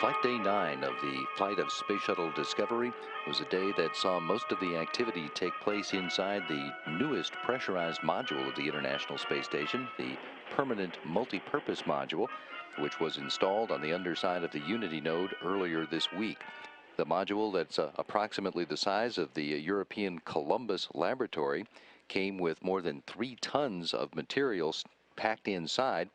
Flight Day 9 of the flight of Space Shuttle Discovery was a day that saw most of the activity take place inside the newest pressurized module of the International Space Station, the Permanent Multi-Purpose Module, which was installed on the underside of the Unity node earlier this week. The module, that's approximately the size of the European Columbus Laboratory, came with more than 3 tons of materials packed inside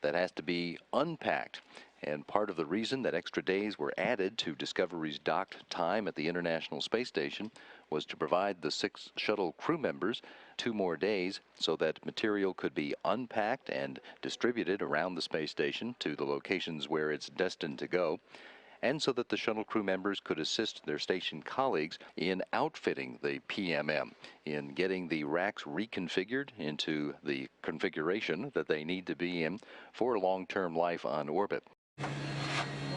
that has to be unpacked. And part of the reason that extra days were added to Discovery's docked time at the International Space Station was to provide the 6 shuttle crew members 2 more days so that material could be unpacked and distributed around the space station to the locations where it's destined to go, and so that the shuttle crew members could assist their station colleagues in outfitting the PMM, in getting the racks reconfigured into the configuration that they need to be in for long-term life on orbit.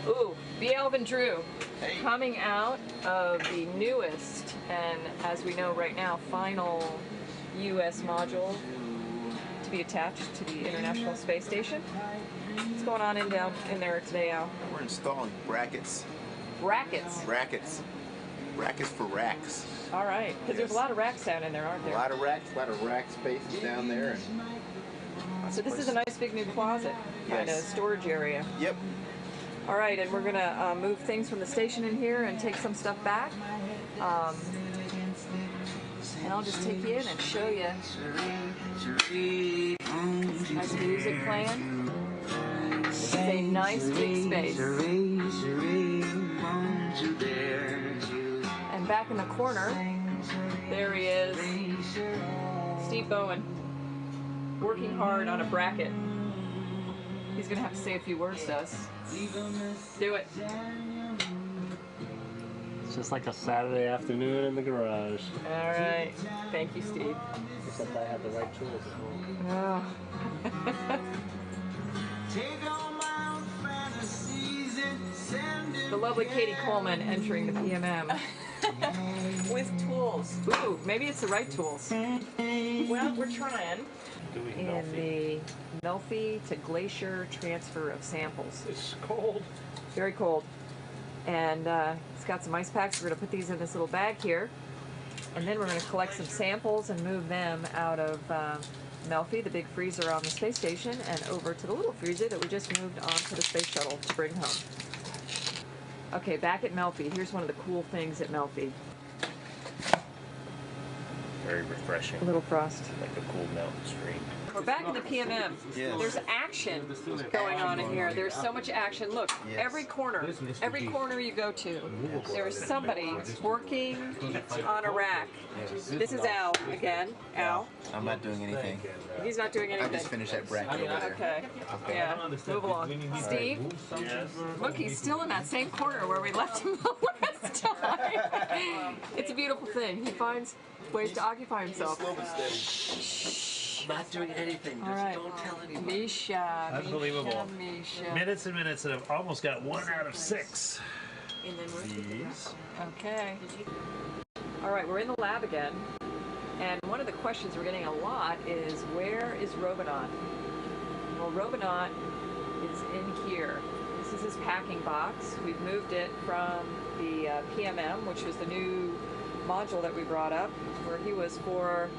Ooh, B. Alvin Drew, coming out of the newest and, as we know right now, final U.S. module to be attached to the International Space Station. What's going on down in there today, Al? We're installing brackets. Brackets? Brackets. Brackets for racks. All right, because there's a lot of racks down in there, aren't there? A lot of rack spaces down there. And so this is a nice big new closet, kind of storage area. Yep. All right, and we're going to move things from the station in here and take some stuff back. And I'll just take you in and show you. Nice music playing. This is a nice big space. And back in the corner, there he is, Steve Bowen, working hard on a bracket. He's going to have to say a few words to us. Do it. It's just like a Saturday afternoon in the garage. All right. Thank you, Steve. Except I have the right tools at home. Oh. The lovely Katie Coleman entering the PMM. With tools. Ooh, maybe it's the right tools. Well, we're trying. In the Melfi to Glacier transfer of samples. It's cold. Very cold. And it's got some ice packs. We're going to put these in this little bag here. And then we're going to collect some samples and move them out of Melfi, the big freezer on the space station, and over to the little freezer that we just moved onto the space shuttle to bring home. Okay, back at Melfi. Here's one of the cool things at Melfi. Very refreshing. A little frost. Like a cool mountain stream. We're back in the PMM. Yes. There's action going on in here. There's so much action. Look, every corner you go to, there's somebody working on a rack. This is Al again. Al. I'm not doing anything. He's not doing anything. I just finished that bracket over there. Okay. Yeah. Move along. Steve. Look, he's still in that same corner where we left him the last time. It's a beautiful thing. He finds ways to occupy himself. Not doing anything. All right. Don't tell anyone. Misha. Unbelievable. Misha. Minutes and minutes and I've almost got 1 out of 6. And then These. Okay. All right, we're in the lab again. And one of the questions we're getting a lot is, where is Robonaut? Well, Robonaut is in here. This is his packing box. We've moved it from the PMM, which was the new module that we brought up, where he was for,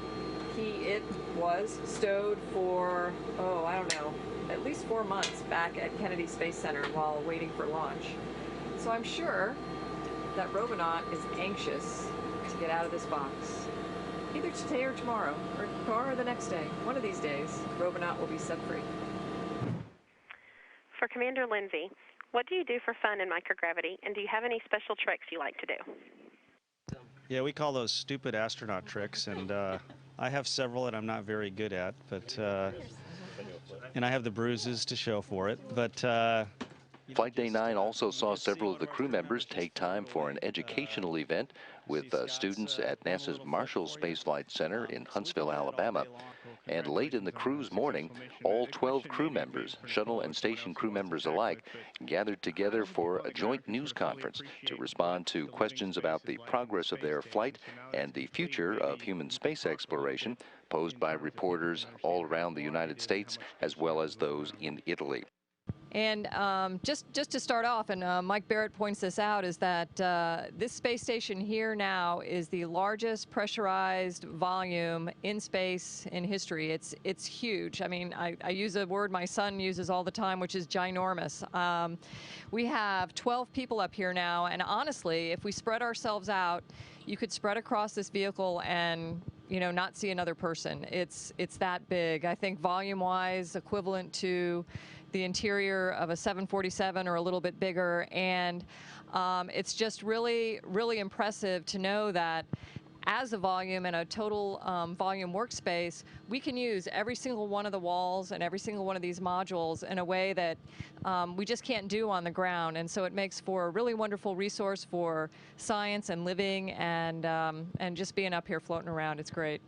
it was stowed for, oh, I don't know, at least 4 months back at Kennedy Space Center while waiting for launch. So I'm sure that Robonaut is anxious to get out of this box. Either today or tomorrow or the next day. One of these days, Robonaut will be set free. For Commander Lindsay, what do you do for fun in microgravity, and do you have any special tricks you like to do? Yeah, we call those stupid astronaut tricks, and I have several that I'm not very good at, but and I have the bruises to show for it, but Flight Day 9 also saw several of the crew members take time for an educational event with students at NASA's Marshall Space Flight Center in Huntsville, Alabama. And late in the crew's morning, all 12 crew members, shuttle and station crew members alike, gathered together for a joint news conference to respond to questions about the progress of their flight and the future of human space exploration posed by reporters all around the United States as well as those in Italy. And just to start off, and Mike Barrett points this out, is that this space station here now is the largest pressurized volume in space in history. It's huge. I mean, I use a word my son uses all the time, which is ginormous. We have 12 people up here now, and honestly, if we spread ourselves out, you could spread across this vehicle and not see another person. It's that big. I think volume-wise, equivalent to the interior of a 747 or a little bit bigger, and it's just really, really impressive to know that as a volume and a total volume workspace, we can use every single one of the walls and every single one of these modules in a way that we just can't do on the ground. And so it makes for a really wonderful resource for science and living and just being up here floating around. It's great.